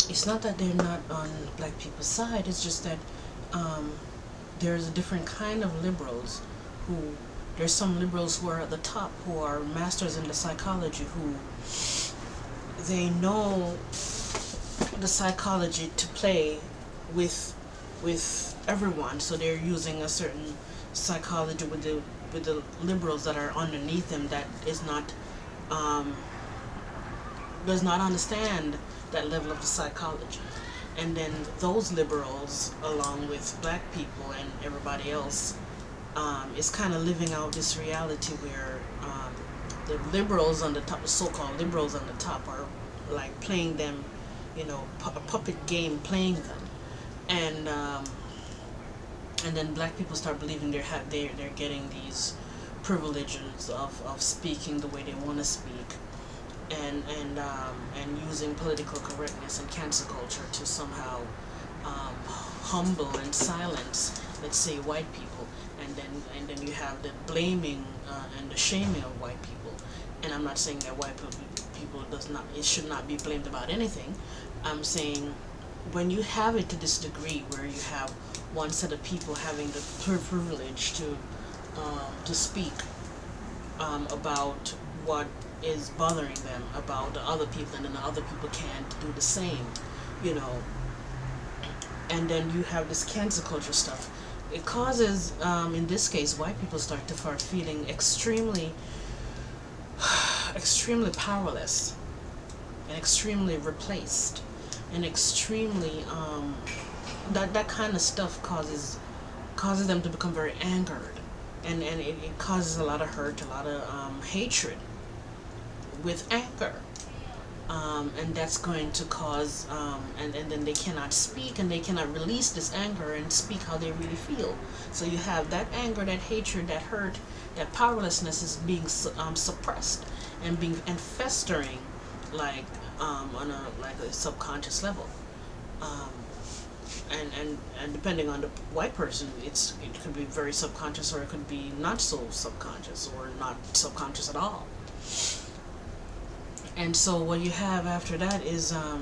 it's not that they're not on black people's side. It's just that um, there's a different kind of liberals who there's some liberals who are at the top who are masters in the psychology who they know the psychology to play with everyone, so they're using a certain psychology with the liberals that are underneath them that is not um, does not understand that level of the psychology. And then those liberals, along with black people and everybody else, is kind of living out this reality where the liberals on the top, the so-called liberals on the top, are like playing them, a puppet game, playing them, and and then black people start believing they're getting these privileges of speaking the way they want to speak, and using political correctness and cancel culture to somehow humble and silence, let's say, white people, and then you have the blaming and the shaming of white people. And I'm not saying that white people does not it should not be blamed about anything. I'm saying when you have it to this degree, where you have one set of people having the privilege to speak about what is bothering them about the other people, and then the other people can't do the same, you know. And then you have this cancel culture stuff. It causes, in this case, white people start feeling extremely, extremely powerless, and extremely replaced, and extremely that kind of stuff causes them to become very angered, and it causes a lot of hurt, a lot of hatred with anger, and that's going to cause and then they cannot speak, and they cannot release this anger and speak how they really feel. So you have that anger, that hatred, that hurt, that powerlessness is being suppressed and festering, like on a subconscious level, um, and depending on the white person, it could be very subconscious, or it could be not so subconscious, or not subconscious at all. And so what you have after that is a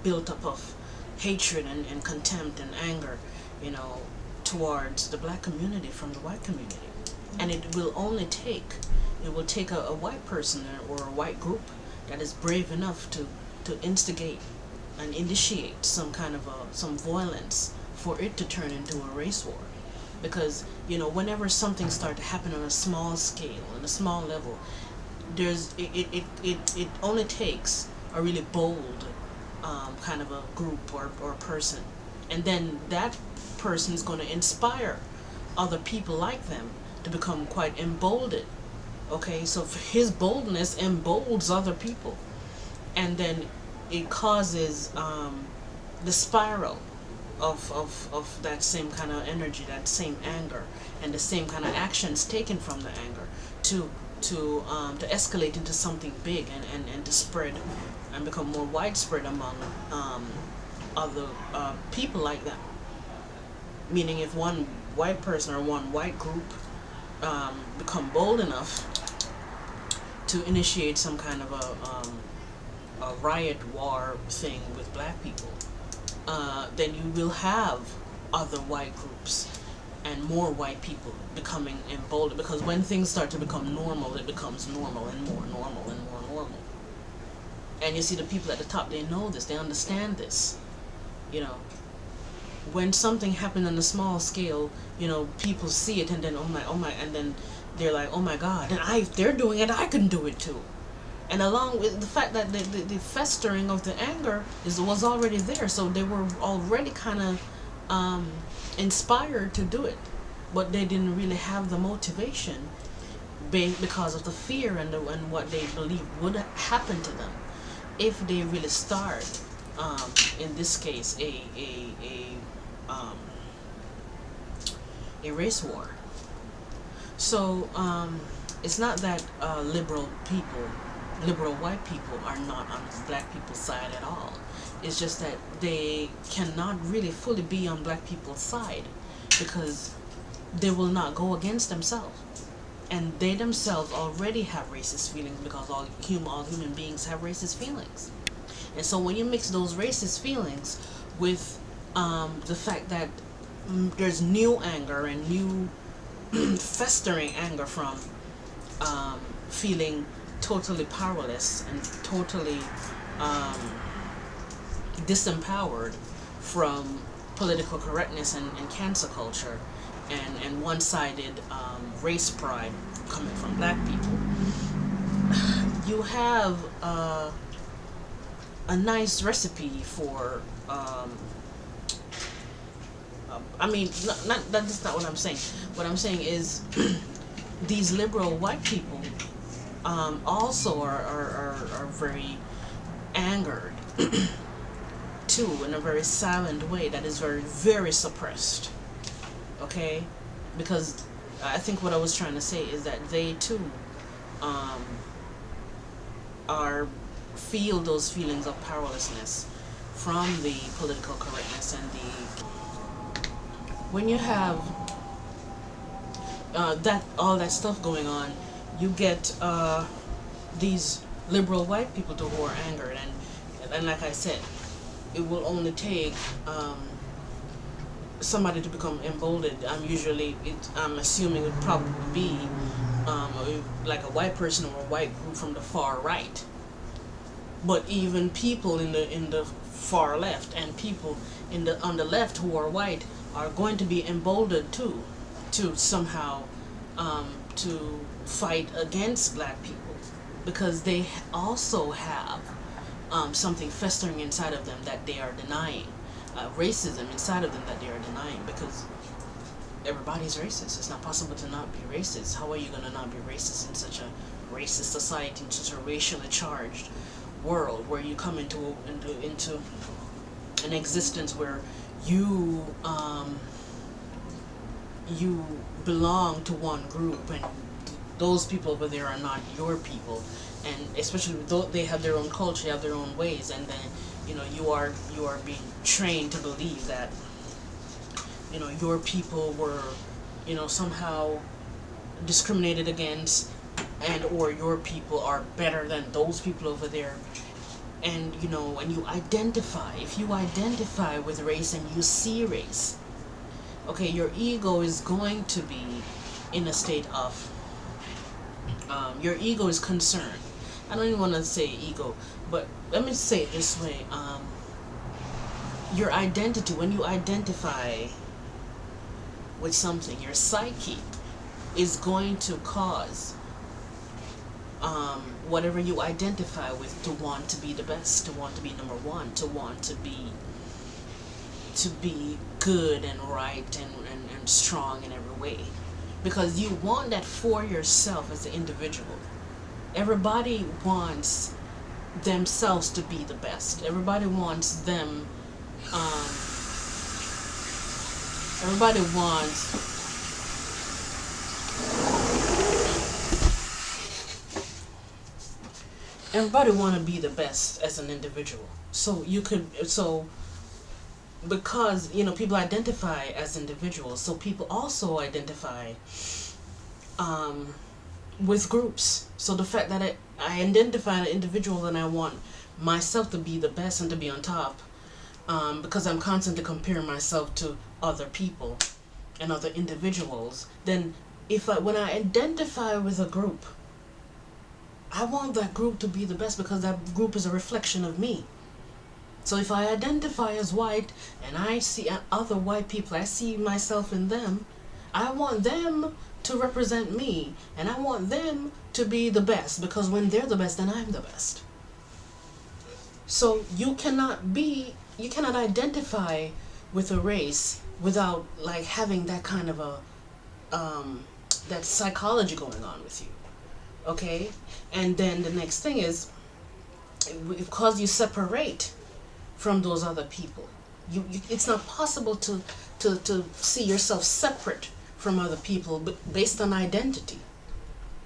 built up of hatred and contempt and anger, you know, towards the black community from the white community. And it will take a white person or a white group that is brave enough to instigate and initiate some kind of some violence for it to turn into a race war. Because, whenever something starts to happen on a small scale, on a small level, it only takes a really bold kind of a group or person, and then that person is going to inspire other people like them to become quite emboldened. Okay, so his boldness emboldens other people, and then it causes the spiral of that same kind of energy, that same anger, and the same kind of actions taken from the anger to to escalate into something big, and to spread and become more widespread among other people like that. Meaning, if one white person or one white group become bold enough to initiate some kind of a riot war thing with black people, then you will have other white groups and more white people becoming emboldened, because when things start to become normal, it becomes normal and more normal and more normal. And you see, the people at the top, they know this, they understand this. You know, when something happened on a small scale, people see it, and then oh my, and then they're like, oh my God, and if they're doing it, I can do it too. And along with the fact that the festering of the anger was already there, so they were already kind of inspired to do it, but they didn't really have the motivation because of the fear and what they believed would happen to them if they really start, in this case, um, a race war. So it's not that liberal white people are not on black people's side at all. It's just that they cannot really fully be on black people's side, because they will not go against themselves. And they themselves already have racist feelings, because all human beings have racist feelings. And so when you mix those racist feelings with the fact that there's new anger and new festering anger from feeling totally powerless and totally um, disempowered from political correctness and cancel culture and one-sided race pride coming from black people, you have a nice recipe for I mean, that's not what I'm saying. What I'm saying is these liberal white people also are very angered too, in a very silent way that is very, very suppressed. Okay? Because I think what I was trying to say is that they too um, are feel those feelings of powerlessness from the political correctness and the when you have that all that stuff going on, you get these liberal white people too who are angered, and like I said, it will only take somebody to become emboldened. I'm assuming it would probably be like a white person or a white group from the far right. But even people in the far left and people on the left who are white are going to be emboldened too, to somehow to fight against black people, because they also have something festering inside of them that they are denying, racism inside of them that they are denying, because everybody's racist. It's not possible to not be racist. How are you going to not be racist in such a racist society, in such a racially charged world, where you come into an existence where you you belong to one group, and those people over there are not your people, and especially though they have their own culture, have their own ways, and then you are being trained to believe that your people were somehow discriminated against, and or your people are better than those people over there. And when you identify, if you identify with race and you see race, okay, your ego is going to be in a state of your ego is concerned. I don't even want to say ego, but let me say it this way. Your identity, when you identify with something, your psyche is going to cause whatever you identify with to want to be the best, to want to be number one, to want to be good and right and strong in every way, because you want that for yourself as an individual. Everybody wants themselves to be the best. Everybody wants them everybody wants everybody want to be the best as an individual. So because people identify as individuals, so people also identify with groups. So the fact that I identify an individual and I want myself to be the best and to be on top, because I'm constantly comparing myself to other people and other individuals, then when I identify with a group, I want that group to be the best, because that group is a reflection of me. So if I identify as white and I see other white people, I see myself in them, I want them to represent me, and I want them to be the best, because when they're the best, then I'm the best. So you cannot identify with a race without like having that kind of a that psychology going on with you. Okay? And then the next thing is, because you separate from those other people, it's not possible to see yourself separate from other people, but based on identity,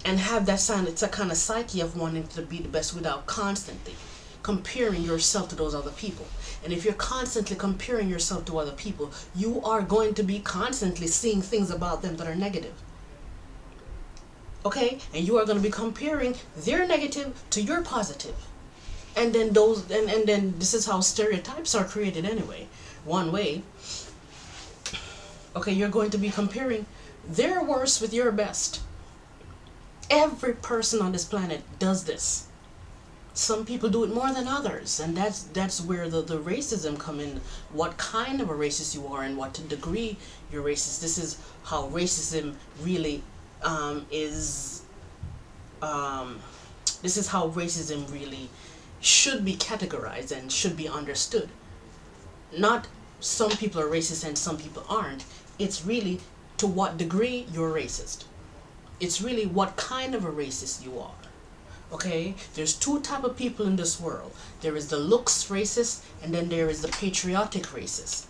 and have that sound. It's a kind of psyche of wanting to be the best without constantly comparing yourself to those other people. And if you're constantly comparing yourself to other people, you are going to be constantly seeing things about them that are negative. Okay? And you are going to be comparing their negative to your positive. And then those and then this is how stereotypes are created anyway. One way, okay, you're going to be comparing their worst with your best. Every person on this planet does this. Some people do it more than others, and that's where the racism come in. What kind of a racist you are and what degree you're racist. This is how racism really is. This is how racism really should be categorized and should be understood. Not some people are racist and some people aren't. It's really to what degree you're racist. It's really what kind of a racist you are. Okay, there's two type of people in this world. There is the looks racist, and then there is the patriotic racist.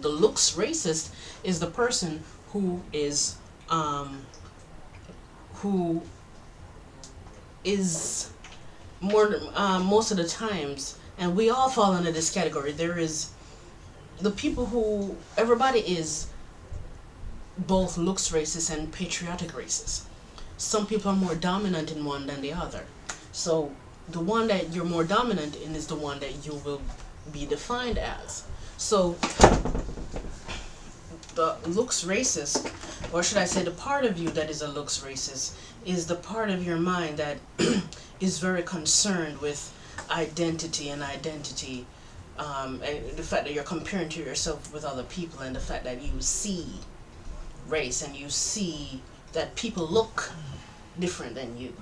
The looks racist is the person who is more most of the times, and we all fall under this category. There is the people who everybody is both looks racist and patriotic racist. Some people are more dominant in one than the other. So the one that you're more dominant in is the one that you will be defined as. So the looks racist, or should I say the part of you that is a looks racist, is the part of your mind that is very concerned with identity and and the fact that you're comparing to yourself with other people, and the fact that you see race and you see that people look different than you.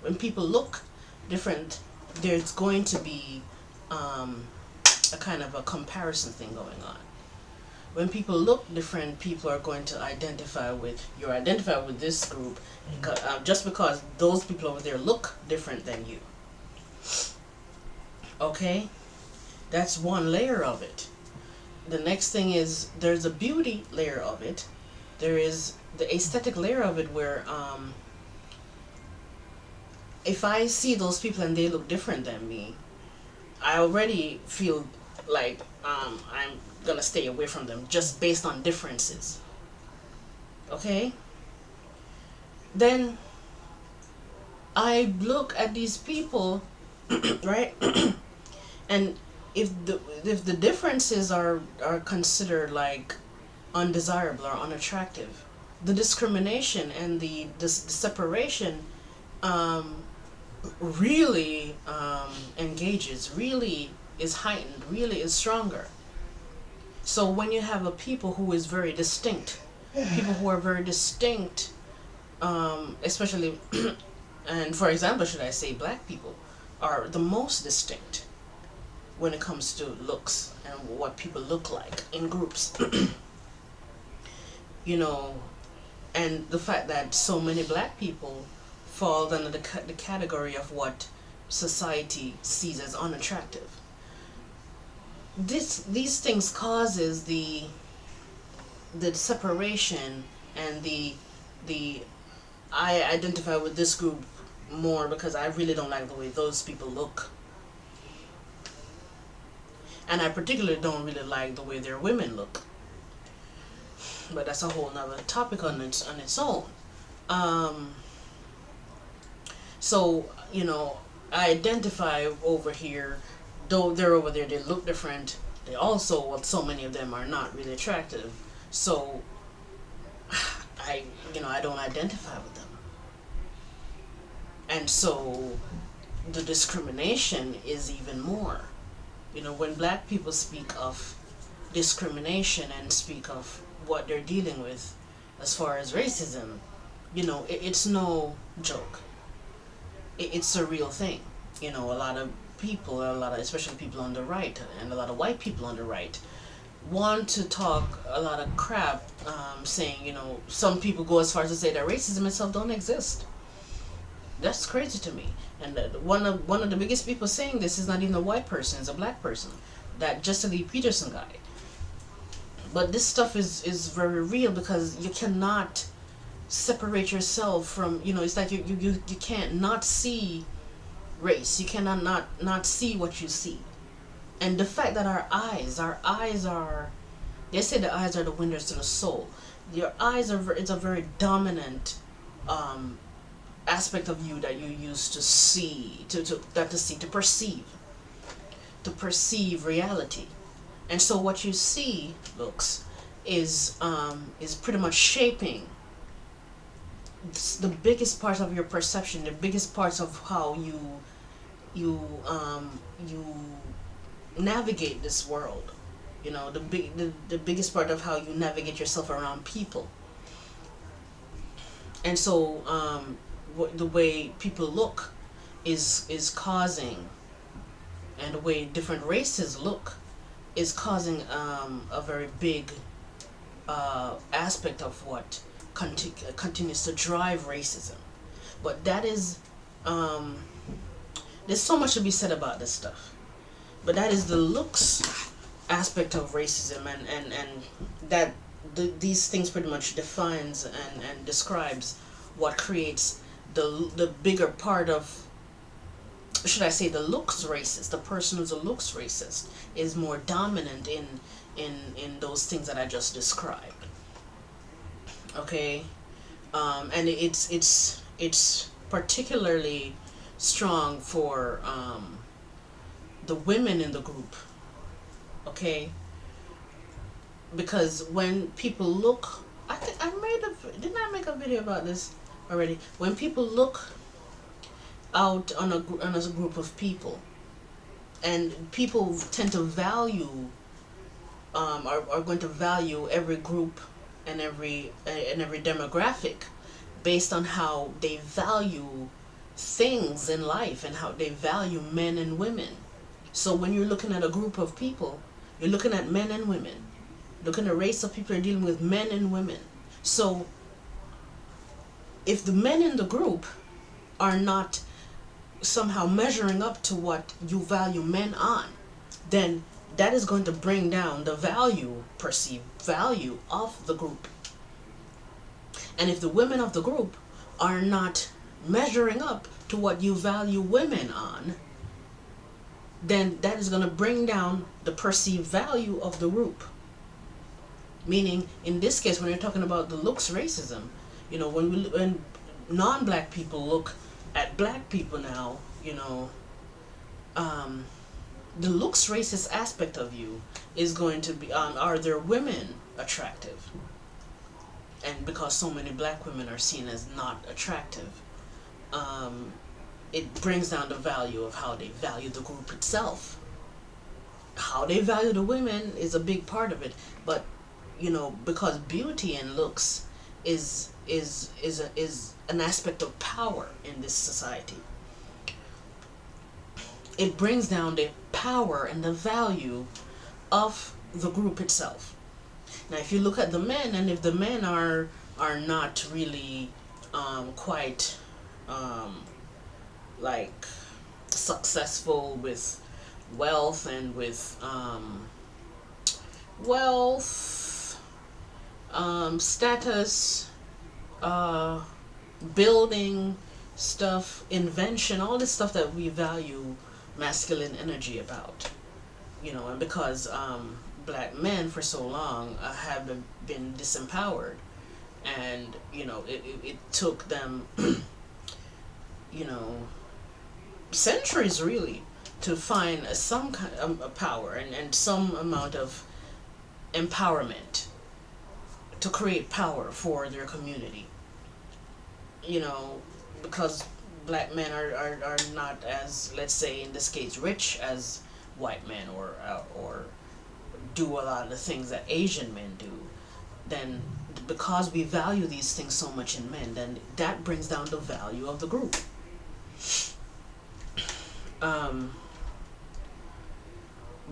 When people look different, there's going to be a kind of a comparison thing going on. When people look different, people are going to identify with, you're identified with this group just because those people over there look different than you. Okay? That's one layer of it. The next thing is there's a beauty layer of it. There is the aesthetic layer of it where if I see those people and they look different than me, I already feel like I'm gonna stay away from them just based on differences. Okay? Then I look at these people, right? And if the differences are considered like undesirable or unattractive, the discrimination and the separation really engages, really is heightened, really is stronger. So when you have a people who is very distinct, people who are very distinct, especially, and for example, should I say black people, are the most distinct when it comes to looks and what people look like in groups. You know, and the fact that so many black people fall under the category of what society sees as unattractive. These things causes the separation and the I identify with this group more because I really don't like the way those people look. And I particularly don't really like the way their women look. But that's a whole nother topic on its own. So, you know, I identify over here, though they're over there, they look different. They also, well, so many of them are not really attractive. So, I don't identify with them. And so, the discrimination is even more. You know, when black people speak of discrimination and speak of what they're dealing with as far as racism, you know, it's no joke. It's a real thing. You know, a lot of people, especially people on the right, and a lot of white people on the right, want to talk a lot of crap, saying, you know, some people go as far as to say that racism itself don't exist. That's crazy to me. And one of the biggest people saying this is not even a white person; it's a black person, that Jesse Lee Peterson guy. But this stuff is very real because you cannot separate yourself from, you know, it's like you can't not see race. You cannot not see what you see. And the fact that our eyes are, they say the eyes are the windows to the soul. Your eyes are it's a very dominant aspect of you that you used to see, to perceive reality. And so what you see, looks, is pretty much shaping the biggest part of your perception, the biggest parts of how you navigate this world. You know, the biggest part of how you navigate yourself around people. And so the way people look is causing, and the way different races look is causing a very big aspect of what continues to drive racism. But that is, um, there's so much to be said about this stuff. But that is the looks aspect of racism, and that these things pretty much defines and describes what creates the bigger part of, should I say, the looks racist. The person who's a looks racist is more dominant in those things that I just described. Okay, and it's particularly strong for the women in the group. Okay, because when people look, I think I made a didn't I make a video about this already? When people look out on a group of people, and people tend to value, are going to value every group and every demographic based on how they value things in life and how they value men and women. So when you're looking at a group of people, you're looking at men and women. Looking at a race of people, you're dealing with men and women. So if the men in the group are not somehow measuring up to what you value men on, then that is going to bring down the value, perceived value of the group. And if the women of the group are not measuring up to what you value women on, then that is going to bring down the perceived value of the group. Meaning, in this case, when you're talking about the looks racism, you know, when non-black people look at black people now, you know, the looks racist aspect of you is going to be, are there women attractive? And because so many black women are seen as not attractive, it brings down the value of how they value the group itself. How they value the women is a big part of it, but you know, because beauty and looks is an aspect of power in this society. It brings down the power and the value of the group itself. Now, if you look at the men, and if the men are not really quite like successful with wealth and with status, building stuff, invention, all this stuff that we value masculine energy about, you know, and because black men for so long have been disempowered, and you know, it took them you know, centuries really to find some kind of power and some amount of empowerment to create power for their community, you know, because black men are not as, let's say in this case, rich as white men, or do a lot of the things that Asian men do. Then because we value these things so much in men, then that brings down the value of the group.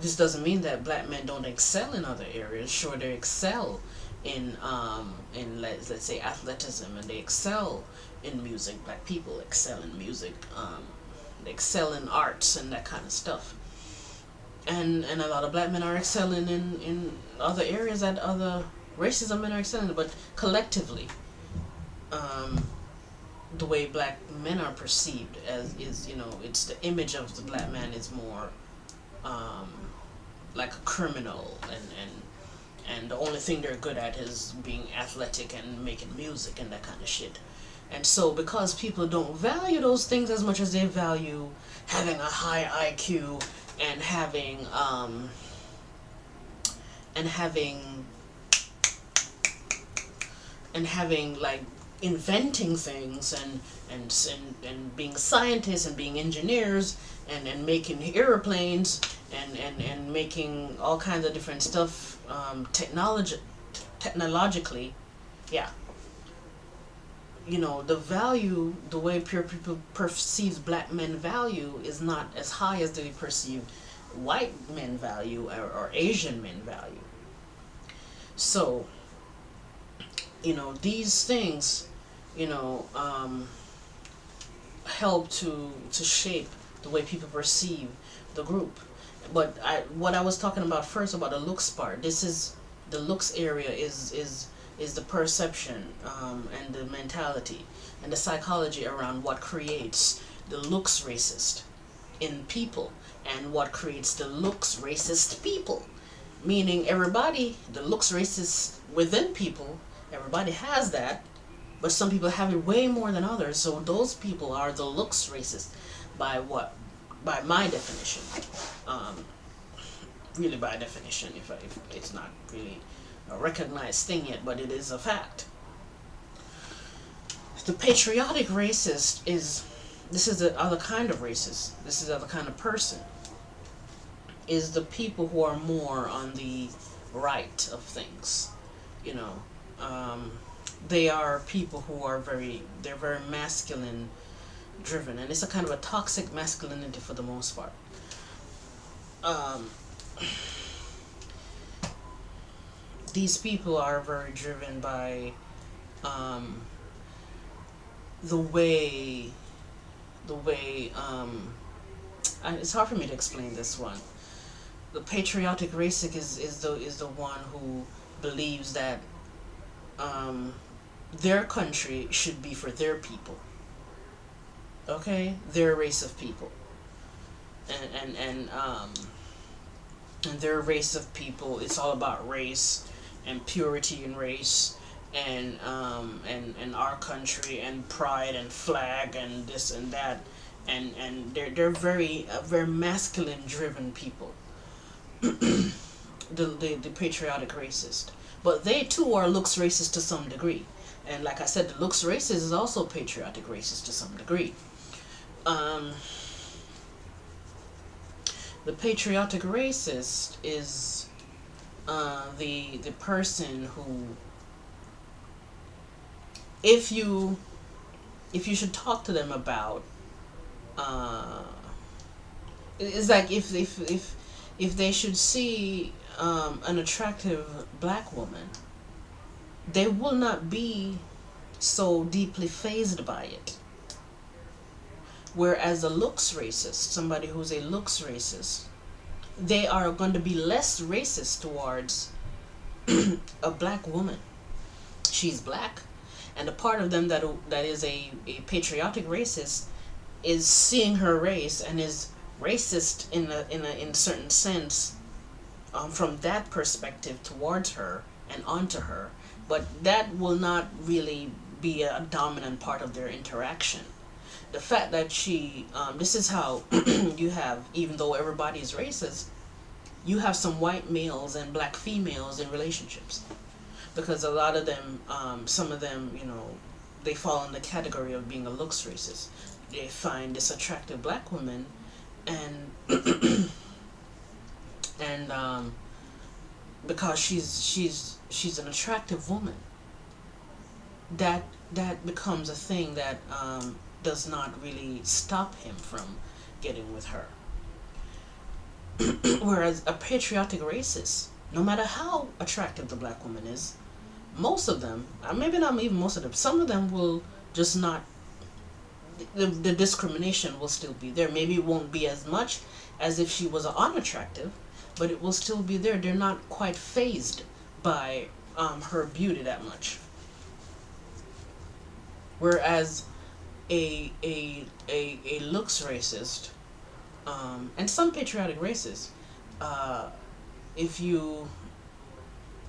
This doesn't mean that black men don't excel in other areas. Sure, they excel in let's say athleticism, and they excel in music. Black people excel in music. They excel in arts and that kind of stuff. And a lot of black men are excelling in other areas that other races of men are excelling. But collectively, the way black men are perceived as is, you know, it's the image of the black man is more like a criminal, and the only thing they're good at is being athletic and making music and that kind of shit. And so, because people don't value those things as much as they value having a high IQ and and having having like inventing things and being scientists and being engineers and making airplanes and making all kinds of different stuff technologically, yeah, the value, the way pure people perceives black men value is not as high as they perceive white men value or Asian men value. So, these things, you know, um, help to shape the way people perceive the group. But what I was talking about first about the looks part, this is the looks area is the perception, and the mentality and the psychology around what creates the looks racist in people and what creates the looks racist people. Meaning everybody, the looks racist within people, everybody has that, but some people have it way more than others. So those people are the looks racist by what? By my definition. Um, really by definition, if it's not really a recognized thing yet, but it is a fact. The patriotic racist is, this is the other kind of racist, this is the other kind of person, is the people who are more on the right of things. You know, um, they are people who are they're very masculine driven, and it's a kind of a toxic masculinity for the most part. Um, these people are very driven by um, the way the way it's hard for me to explain this one. The patriotic racist is the one who believes that um, their country should be for their people. Okay, their race of people, and their race of people. It's all about race and purity in race and our country and pride and flag and this and that, and they're very masculine driven people. The patriotic racist, but they too are looks racist to some degree, and like I said, the looks racist is also patriotic racist to some degree. um, the patriotic racist is the person who, if you should talk to them about, uh, it's like if they should see an attractive black woman, they will not be so deeply phased by it. Whereas a looks racist, somebody who's a looks racist, they are going to be less racist towards a black woman. She's black, and the part of them that is a patriotic racist is seeing her race and is racist in a certain sense, from that perspective towards her and onto her, but that will not really be a dominant part of their interaction. The fact that this is how you have, even though everybody is racist, you have some white males and black females in relationships, because a lot of them, some of them, they fall in the category of being a looks racist. They find this attractive black woman, and and because she's an attractive woman, that becomes a thing that does not really stop him from getting with her. Whereas a patriotic racist, no matter how attractive the black woman is, most of them, maybe not even most of them, some of them will just not, the discrimination will still be there. Maybe it won't be as much as if she was unattractive, but it will still be there. They're not quite phased by her beauty that much. Whereas a looks racist, and some patriotic racists, uh, if you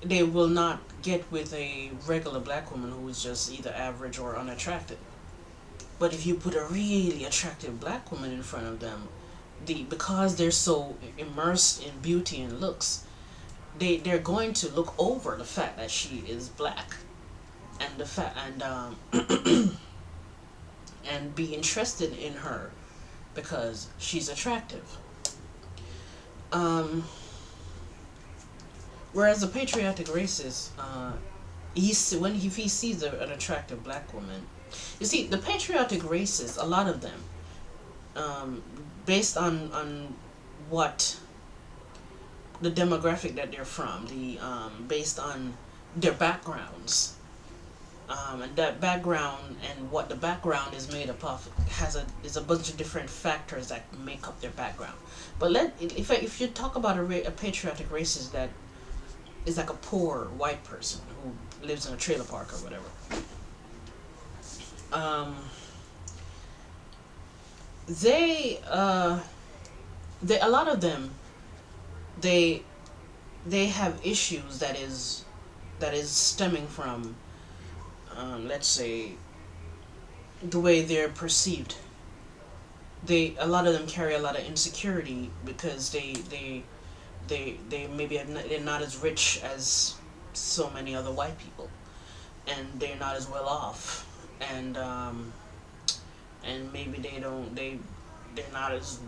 they will not get with a regular black woman who is just either average or unattractive. But if you put a really attractive black woman in front of them, because they're so immersed in beauty and looks, they're going to look over the fact that she is black, and the fact and be interested in her because she's attractive. Um, Whereas the patriotic racist, if he sees an attractive black woman, you see the patriotic racists, a lot of them, um, based on what the demographic that they're from, based on their backgrounds, and that background and what the background is made up of is a bunch of different factors that make up their background. But if you talk about a patriotic racist that is like a poor white person who lives in a trailer park or whatever, um, they a lot of them, they they have issues that is stemming from, let's say, the way they're perceived. A lot of them carry a lot of insecurity because they maybe they're not as rich as so many other white people, and they're not as well off, and maybe they're not as,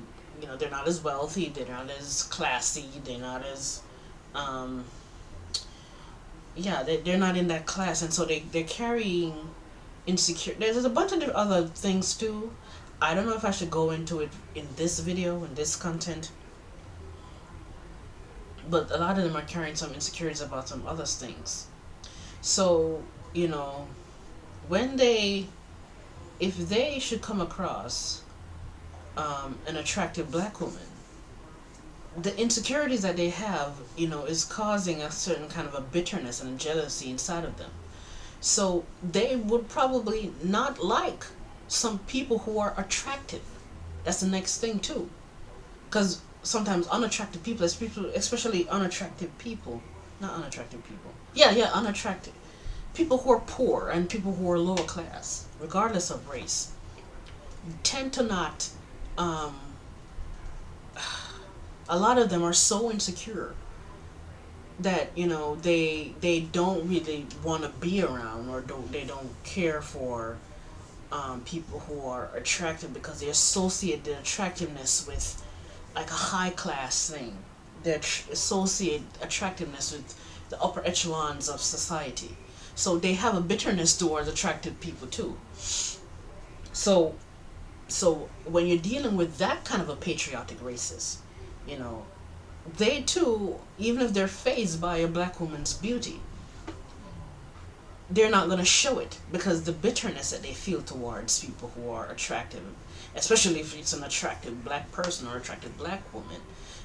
they're not as wealthy, they're not as classy, they're not as, um, yeah, they're not in that class, and so they're carrying insecure. There's a bunch of other things too. I don't know if I should go into it in this video, in this content, but a lot of them are carrying some insecurities about some other things. So, when if they should come across, an attractive black woman, the insecurities that they have, is causing a certain kind of a bitterness and a jealousy inside of them. So they would probably not like some people who are attractive. That's the next thing too, because sometimes unattractive people, especially unattractive people, not unattractive people. Yeah, unattractive people who are poor and people who are lower class, regardless of race, tend to not. Um, a lot of them are so insecure that they don't really want to be around, or they don't care for, people who are attractive, because they associate the attractiveness with like a high class thing. They associate attractiveness with the upper echelons of society. So they have a bitterness towards attractive people too. So when you're dealing with that kind of a patriotic racist, you know, they too, even if they're fazed by a black woman's beauty, they're not going to show it, because the bitterness that they feel towards people who are attractive, especially if it's an attractive black person or attractive black woman,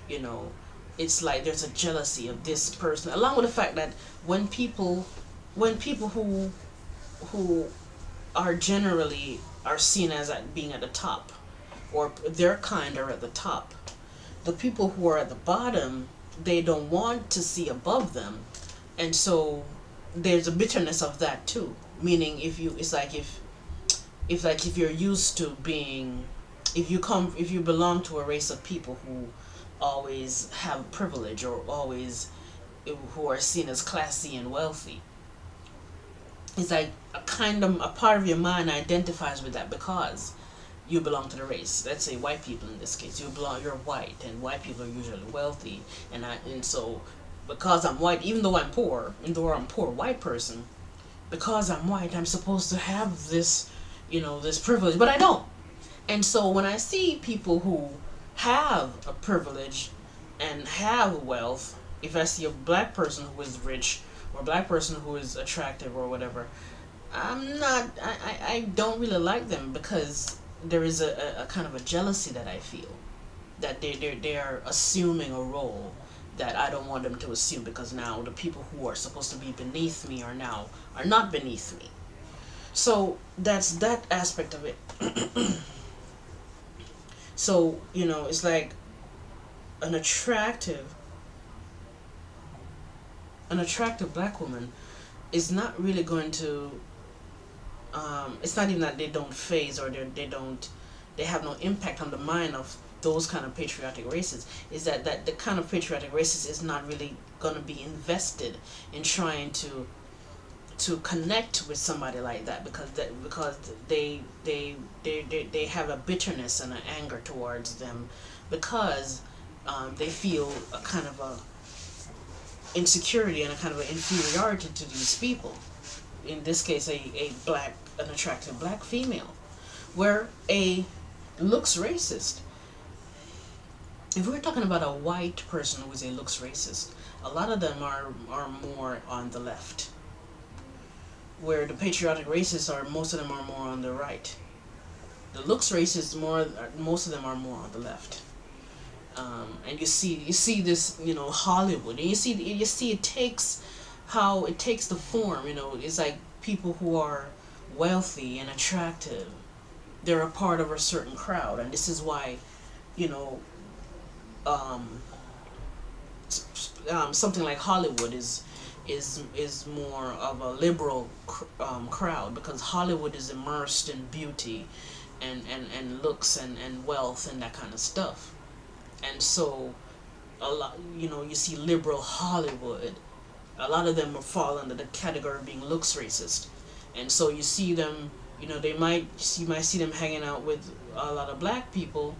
you know, it's like there's a jealousy of this person, along with the fact that when people who are generally are seen as at being at the top, or their kind are at the top, the people who are at the bottom, they don't want to see above them, and so there's a bitterness of that too. Meaning, if you're used to being, if you belong to a race of people who always have privilege, or always who are seen as classy and wealthy, it's like a part of your mind identifies with that because you belong to the race. Let's say white people in this case. You're white, and white people are usually wealthy, and so because I'm white, even though I'm a poor white person, because I'm white, I'm supposed to have this, this privilege, but I don't. And so when I see people who have a privilege and have wealth, if I see a black person who is rich, or a black person who is attractive or whatever, I don't really like them, because there is a kind of a jealousy that I feel, that they are assuming a role that I don't want them to assume, because now the people who are supposed to be beneath me are not beneath me. So that's that aspect of it. So, it's like an attractive black woman is not really going to it's not even that they don't phase, or they have no impact on the mind of those kind of patriotic races. Is that the kind of patriotic races is not really going to be invested in trying to connect with somebody like that, because they have a bitterness and an anger towards them, because they feel a kind of a insecurity and a kind of an inferiority to these people. In this case, an attractive black female, where a looks racist. If we're talking about a white person who is a looks racist, a lot of them are more on the left, where the patriotic racists are, most of them are more on the right. The looks racists, most of them are more on the left. And you see this, Hollywood, and you see it takes the form. It's like people who are wealthy and attractive, they're a part of a certain crowd, and this is why, you know, um, something like Hollywood is more of a liberal crowd, because Hollywood is immersed in beauty and looks and wealth and that kind of stuff. And so a lot, you see liberal Hollywood, a lot of them fall under the category of being looks racist. And so you see them, you might see them hanging out with a lot of black people.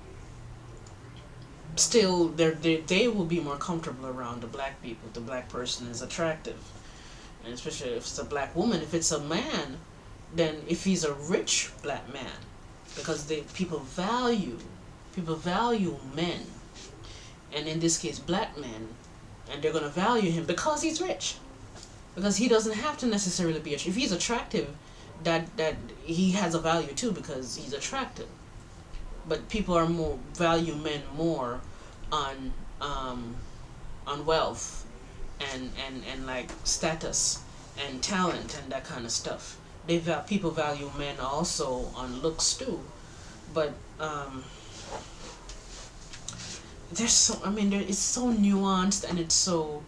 Still, they will be more comfortable around the black people. The black person is attractive, and especially if it's a black woman. If it's a man, then if he's a rich black man, because people value men, and in this case black men, and they're gonna value him because he's rich, because he doesn't have to necessarily be. If he's attractive, that he has a value too because he's attractive. But people are more value men more on wealth and like status and talent and that kind of stuff. People value men also on looks too, but there's so I mean it's so nuanced, and it's so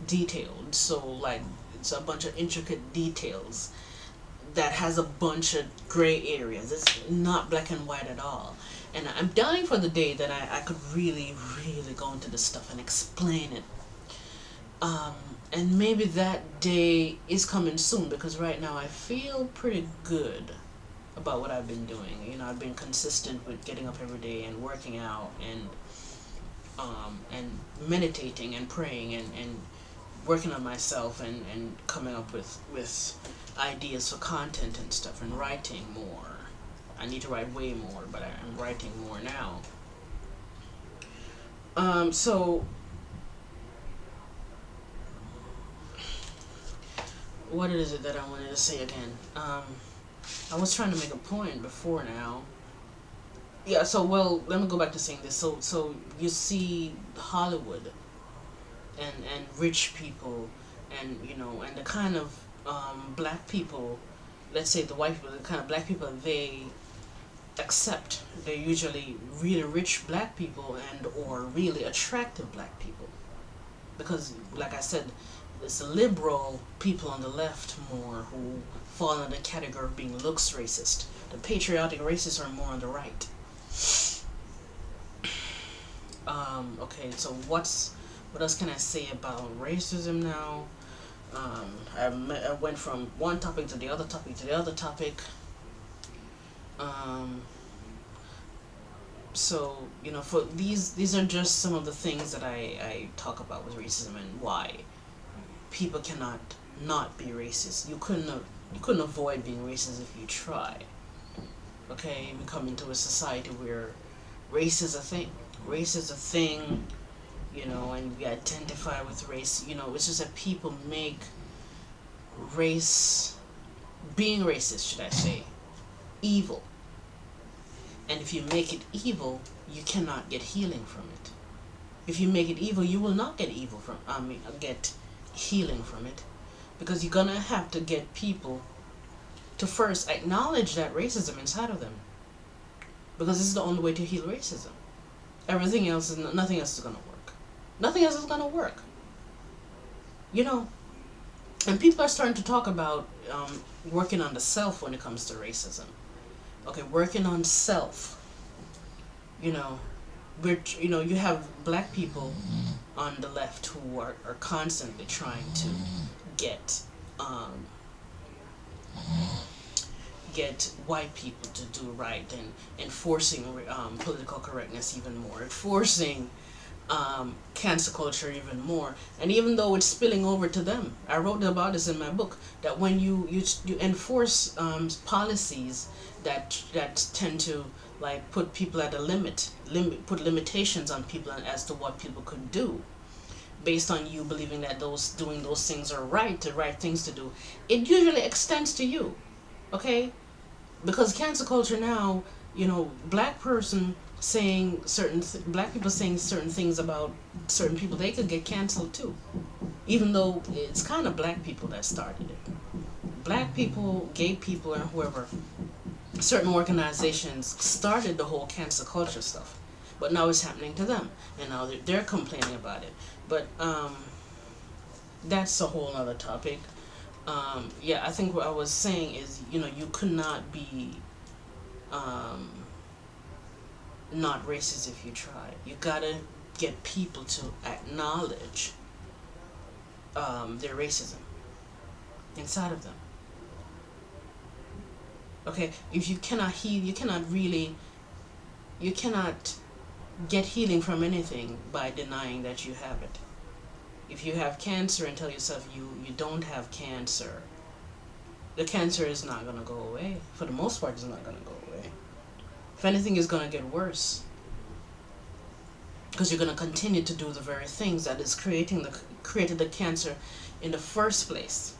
detailed. So like it's a bunch of intricate details that has a bunch of gray areas. It's not black and white at all. And I'm dying for the day that I could really, really go into this stuff and explain it. Um, and maybe that day is coming soon, because right now I feel pretty good about what I've been doing. I've been consistent with getting up every day and working out and meditating and praying and working on myself and coming up with ideas for content and stuff, and writing more. I need to write way more, but I'm writing more now. So what is it that I wanted to say again? I was trying to make a point before now. Yeah, so well, let me go back to saying this. So you see Hollywood and rich people, and and the kind of black people, let's say the white people, the kind of black people they accept. They're usually really rich black people and or really attractive black people, because like I said, it's the liberal people on the left more who fall in the category of being looks racist. The patriotic racists are more on the right. Okay, so what else can I say about racism now? I went from one topic to the other topic to the other topic. Um, so for these are just some of the things that I talk about with racism, and why people cannot not be racist. You couldn't avoid being racist if you try. Okay, we come into a society where race is a thing. Race is a thing, and we identify with race. It's just that people make race, being racist, should I say, evil. And if you make it evil, you cannot get healing from it. If you make it evil, you will not get get healing from it, because you're gonna have to get people to first acknowledge that racism inside of them, because this is the only way to heal racism. Nothing else is gonna work. Nothing else is gonna work. You know, And people are starting to talk about working on the self when it comes to racism. Okay, working on self. You know, you have black people on the left who are constantly trying to get um, get white people to do right, and enforcing political correctness even more, enforcing cancel culture even more. And even though it's spilling over to them, I wrote about this in my book, that when you enforce policies that tend to like put people at a put limitations on people as to what people could do, based on you believing that those doing those things are right, the right things to do, it usually extends to you. Okay, because cancel culture now, black person saying black people saying certain things about certain people, they could get canceled too, even though it's kind of black people that started it. Black people, gay people, and whoever, certain organizations started the whole cancel culture stuff, but now it's happening to them, and now they're complaining about it. But that's a whole other topic. Yeah, I think what I was saying is, you could not be um, not racist if you try. You gotta get people to acknowledge their racism inside of them. Okay, if you cannot heal, you cannot get healing from anything by denying that you have it. If you have cancer and tell yourself you don't have cancer, the cancer is not going to go away. For the most part, it's not going to go away. If anything, it's going to get worse, because you're going to continue to do the very things that is created the cancer in the first place.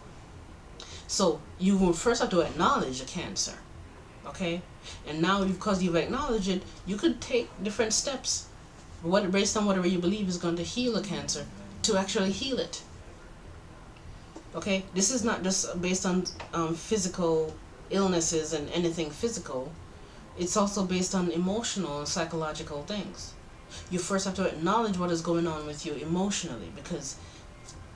So you will first have to acknowledge the cancer, okay? And now, because you've acknowledged it, you could take different steps, based on whatever you believe is going to heal the cancer, to actually heal it. Okay, this is not just based on physical illnesses and anything physical. It's also based on emotional and psychological things. You first have to acknowledge what is going on with you emotionally, because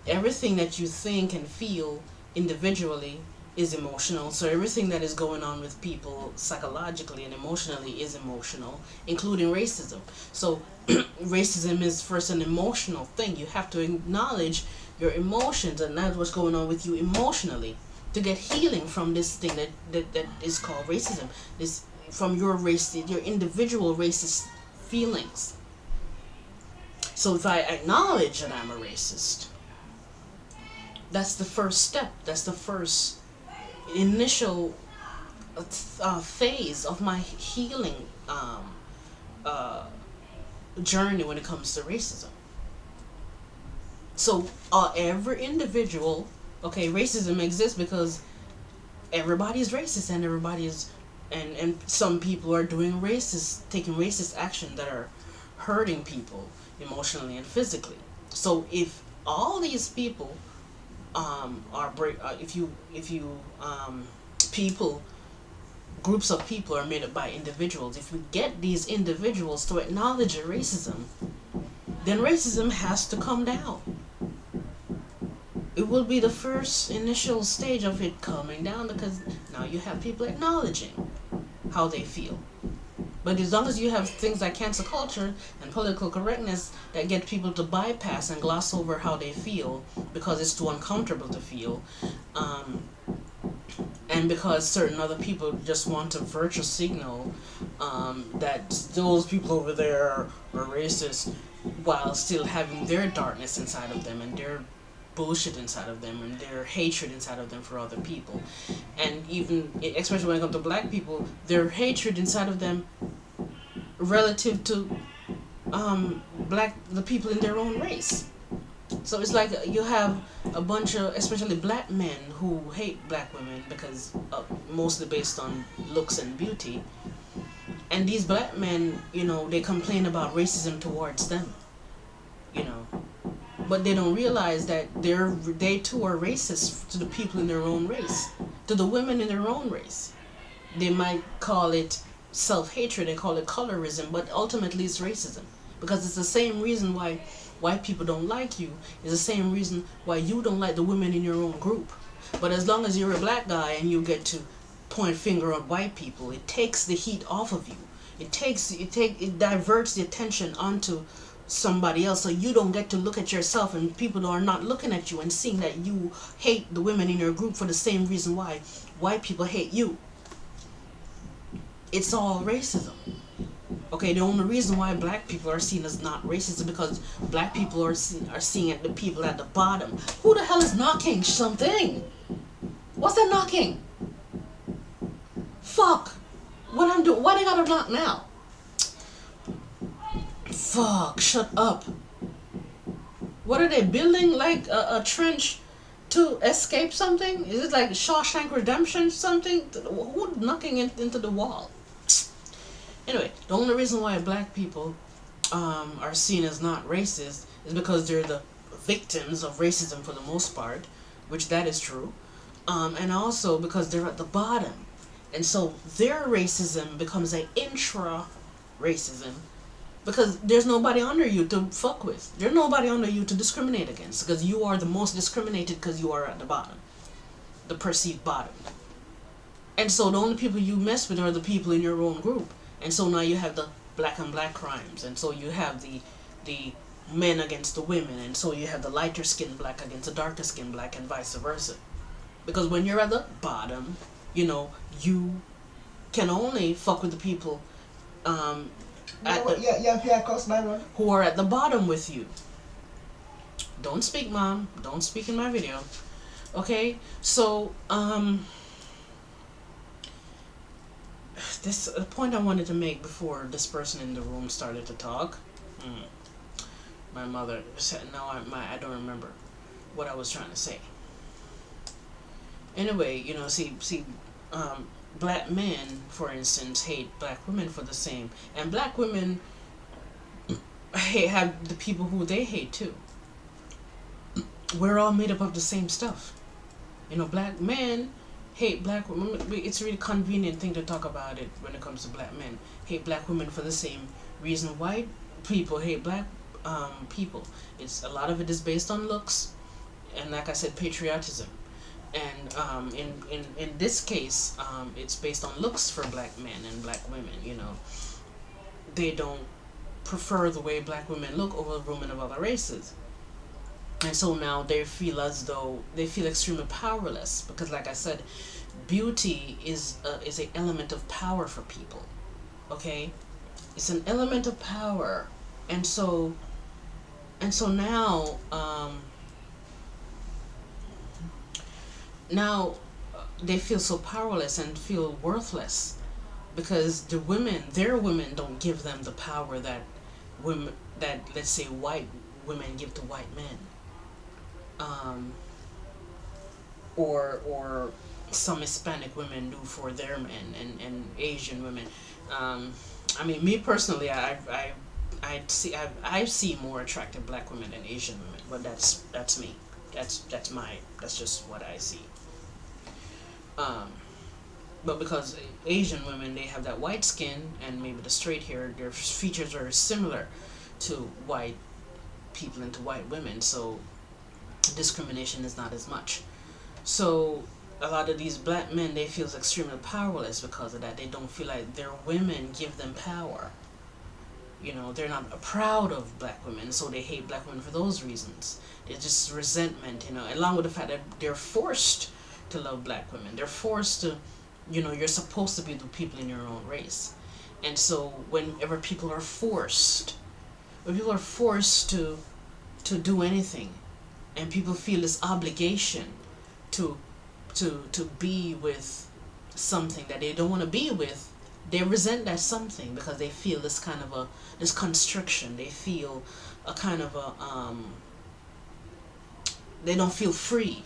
everything that you think and feel individually is emotional. So everything that is going on with people psychologically and emotionally is emotional, including racism. So racism is first an emotional thing. You have to acknowledge your emotions, and that's what's going on with you emotionally, to get healing from this thing that is called racism. This from your your individual racist feelings. So if I acknowledge that I'm a racist, that's the first step. That's the first initial phase of my healing journey when it comes to racism. So every individual, okay, racism exists because everybody is racist, and everybody is, and some people are taking racist action that are hurting people emotionally and physically. So if all these people people, groups of people are made up by individuals, if we get these individuals to acknowledge racism, then racism has to come down. It will be the first initial stage of it coming down, because now you have people acknowledging how they feel. But as long as you have things like cancel culture and political correctness that get people to bypass and gloss over how they feel because it's too uncomfortable to feel, and because certain other people just want to virtue signal that those people over there are racist, while still having their darkness inside of them, and their bullshit inside of them, and their hatred inside of them for other people. And even, especially when it comes to black people, their hatred inside of them relative to the people in their own race. So it's like you have a bunch of, especially black men, who hate black women because mostly based on looks and beauty. And these black men, they complain about racism towards them, but they don't realize that they too are racist to the people in their own race, to the women in their own race. They might call it self-hatred, they call it colorism, but ultimately it's racism, because it's the same reason why white people don't like you is the same reason why you don't like the women in your own group. But as long as you're a black guy and you get to point finger at white people, it takes the heat off of you. It diverts the attention onto somebody else, so you don't get to look at yourself, and people are not looking at you and seeing that you hate the women in your group for the same reason why white people hate you. It's all racism. Okay, the only reason why black people are seen as not racist is because black people are seeing at the people at the bottom. Who the hell is knocking something? What's that knocking? Fuck. What I'm doing? Why they gotta knock now? Fuck. Shut up. What are they building? Like a trench to escape something? Is it like Shawshank Redemption something? Who knocking into the wall? Anyway, the only reason why black people are seen as not racist is because they're the victims of racism for the most part, which that is true, and also because they're at the bottom, and so their racism becomes an intra-racism because there's nobody under you to fuck with. There's nobody under you to discriminate against because you are the most discriminated because you are at the bottom, the perceived bottom. And so the only people you mess with are the people in your own group. And so now you have the black on black crimes, and so you have the men against the women, and so you have the lighter skinned black against the darker skinned black, and vice versa. Because when you're at the bottom, you know, you can only fuck with the people who are at the bottom with you. Don't speak, Mom. Don't speak in my video. Okay? So, this a point I wanted to make before this person in the room started to talk. My mother said, "No, I don't remember what I was trying to say." Anyway, you know, black men, for instance, hate black women for the same, and black women have the people who they hate too. We're all made up of the same stuff. You know, black men hate black women. It's a really convenient thing to talk about it when it comes to black men. Hate black women for the same reason white people hate black people. A lot of it is based on looks, and like I said, patriotism. And in this case, it's based on looks for black men and black women. You know, they don't prefer the way black women look over women of other races. And so now they feel as though they feel extremely powerless because, like I said, beauty is an element of power for people. Okay, it's an element of power, and so now they feel so powerless and feel worthless because their women don't give them the power that let's say white women give to white men. Or some Hispanic women do for their men, and Asian women. I mean, me personally, I see more attractive black women than Asian women, but that's me. That's just what I see. But because Asian women, they have that white skin and maybe the straight hair, their features are similar to white people and to white women, so discrimination is not as much. So a lot of these black men, they feel extremely powerless because of that. They don't feel like their women give them power. You know, they're not proud of black women, so they hate black women for those reasons. It's just resentment, you know, along with the fact that they're forced to love black women. They're forced to, you know, you're supposed to be the people in your own race. And so whenever people are forced to do anything, and people feel this obligation to be with something that they don't want to be with, they resent that something because they feel this kind of this constriction. They feel a kind of they don't feel free.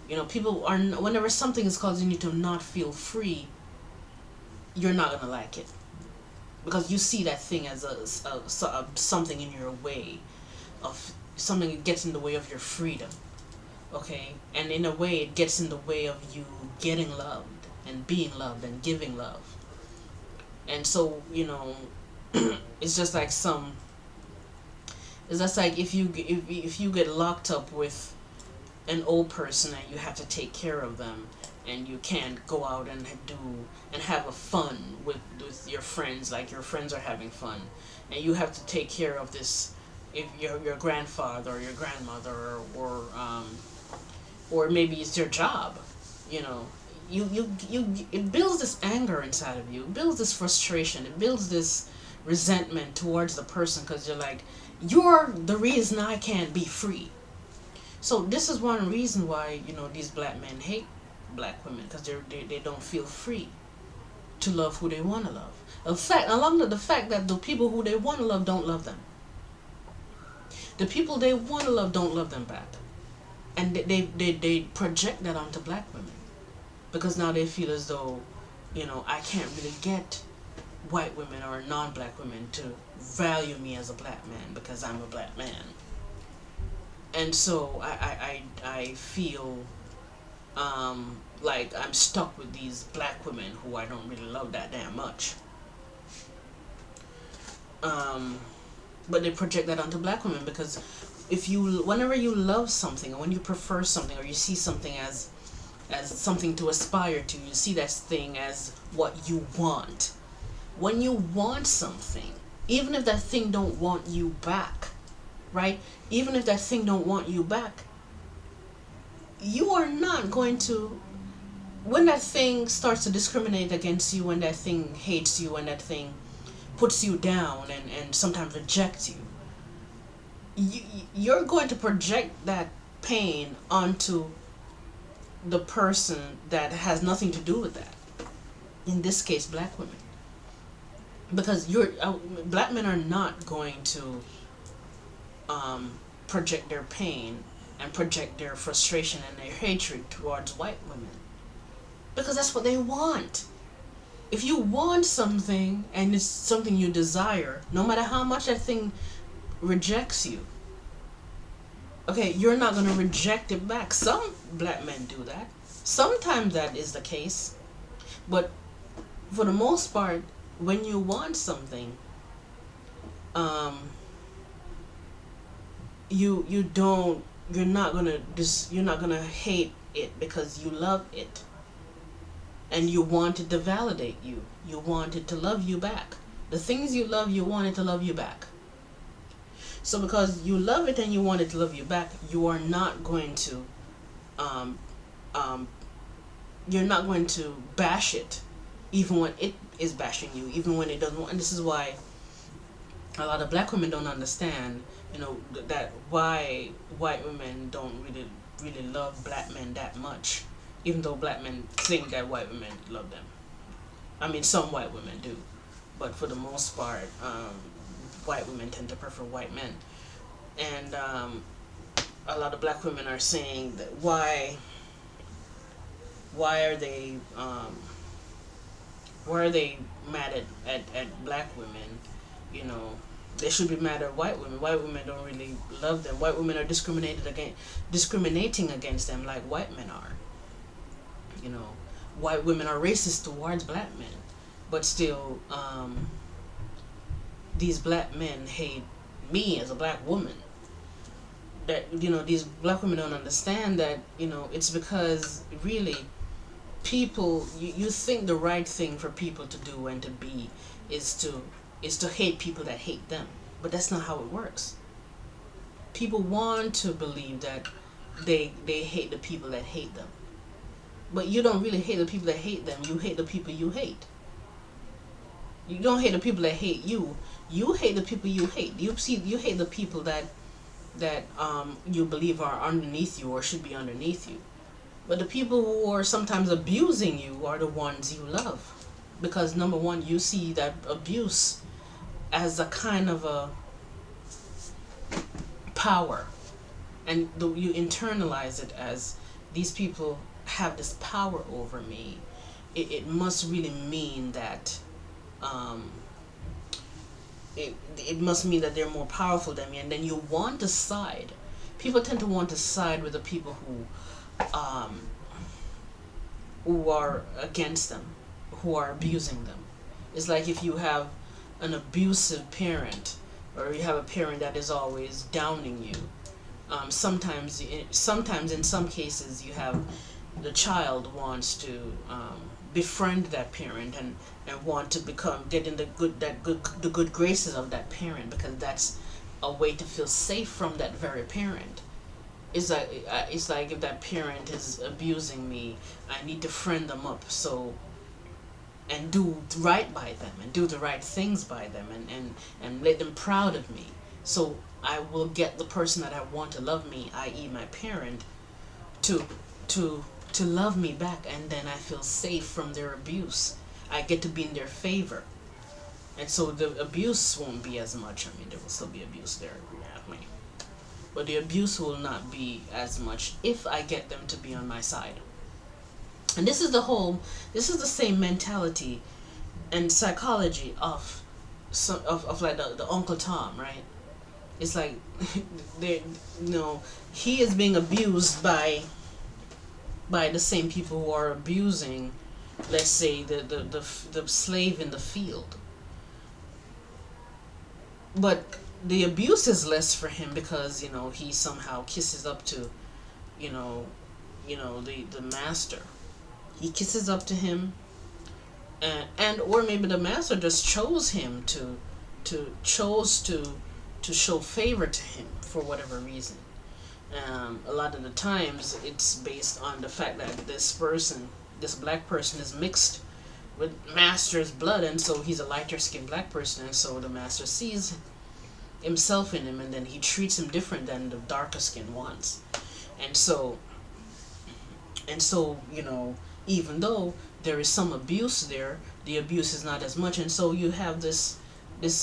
You know, people are, whenever something is causing you to not feel free, you're not gonna like it because you see that thing as something in your way of something that gets in the way of your freedom. Okay, and in a way it gets in the way of you getting loved and being loved and giving love. And so, you know, it's just like Is that's like if you get locked up with an old person and you have to take care of them, and you can't go out and do and have a fun with your friends, like your friends are having fun, and you have to take care of this, if your grandfather or your grandmother, or maybe it's your job, you know. It builds this anger inside of you, it builds this frustration, it builds this resentment towards the person, because you're like, you're the reason I can't be free. So this is one reason why, these black men hate black women, because they don't feel free to love who they want to love. In fact, along with the fact that the people who they want to love don't love them, the people they want to love don't love them back, and they project that onto black women, because now they feel as though, I can't really get white women or non-black women to value me as a black man because I'm a black man. And so I feel like I'm stuck with these black women who I don't really love that damn much. But they project that onto black women, because whenever you love something, or when you prefer something, or you see something as something to aspire to, you see that thing as what you want. When you want something, even if that thing don't want you back, right? Even if that thing don't want you back, you are not going to, when that thing starts to discriminate against you, when that thing hates you, when that thing puts you down and sometimes rejects you're going to project that pain onto the person that has nothing to do with that. In this case, black women. Because black men are not going to project their pain and project their frustration and their hatred towards white women, because that's what they want. If you want something and it's something you desire, no matter how much that thing rejects you, okay, you're not going to reject it back. Some black men do that. Sometimes that is the case. But for the most part, when you want something, you're not gonna hate it because you love it, and you want it to validate you. You want it to love you back. The things you love, you want it to love you back. So because you love it and you want it to love you back, you are not going to, you're not going to bash it, even when it is bashing you, even when it doesn't want. And this is why a lot of black women don't understand, that why white women don't really love black men that much, even though black men think that white women love them. I mean, some white women do, but for the most part, white women tend to prefer white men. And a lot of black women are saying that why are they mad at black women? They should be mad at white women. White women don't really love them. White women are discriminating against them like white men are. White women are racist towards black men, but still, these black men hate me as a black woman. That these black women don't understand that it's because really people, you think the right thing for people to do and to be is to hate people that hate them, but that's not how it works. People want to believe that they hate the people that hate them, but you don't really hate the people that hate them. You hate the people you hate. You don't hate the people that hate you. You hate the people you hate. You hate the people that you believe are underneath you or should be underneath you. But the people who are sometimes abusing you are the ones you love, because number one, you see that abuse as a kind of a power, and you internalize it as, these people have this power over me. It must really mean that it must mean that they're more powerful than me, and then you want to side. People tend to want to side with the people who are against them, who are abusing them. It's like if you have an abusive parent or you have a parent that is always downing you. Sometimes in some cases you have the child wants to befriend that parent, and want to become get in the good graces of that parent, because that's a way to feel safe from that very parent. It's like if that parent is abusing me, I need to friend them up, so and do right by them and do the right things by them, and make them proud of me. So I will get the person that I want to love me, i.e. my parent, to to to love me back, and then I feel safe from their abuse. I get to be in their favor. And so the abuse won't be as much. I mean, there will still be abuse there, yeah, but the abuse will not be as much if I get them to be on my side. And this is the same mentality and psychology of of like the Uncle Tom, right? It's like they, you know, he is being abused by the same people who are abusing, let's say, the slave in the field. But the abuse is less for him because, he somehow kisses up to, you know the master. He kisses up to him, and or maybe the master just chose him to show favor to him for whatever reason. A lot of the times it's based on the fact that this black person is mixed with master's blood, and so he's a lighter skinned black person, and so the master sees himself in him, and then he treats him different than the darker skinned ones. And so and so, even though there is some abuse there, the abuse is not as much, and so you have this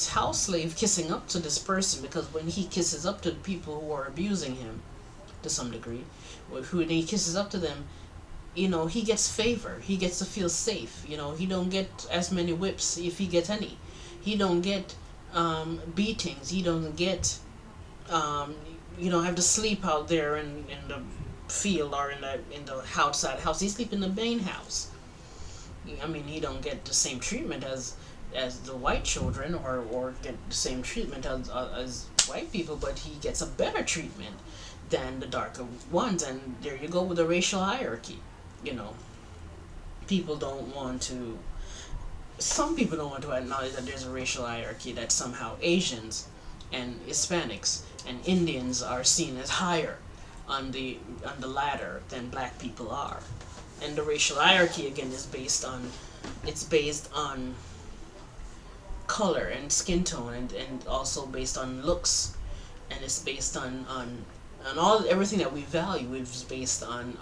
house slave kissing up to this person, because when he kisses up to the people who are abusing him to some degree, who he kisses up to them, he gets favor. He gets to feel safe. He don't get as many whips, if he gets any. He don't get beatings. He don't get have to sleep out there in the field, or in the outside house. He sleep in the main house. I mean, he don't get the same treatment as the white children, or get the same treatment as white people, but he gets a better treatment than the darker ones. And there you go with the racial hierarchy. you know people don't want to Some people don't want to acknowledge that there's a racial hierarchy, that somehow Asians and Hispanics and Indians are seen as higher on the ladder than black people are. And the racial hierarchy again is based on color and skin tone, and also based on looks, and it's based on everything that we value is based on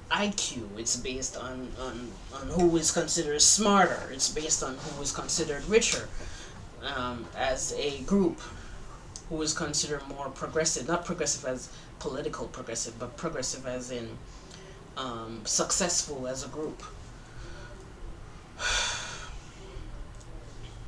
IQ. It's based on who is considered smarter. It's based on who is considered richer, as a group, who is considered more progressive. Not progressive as political progressive, but progressive as in successful as a group.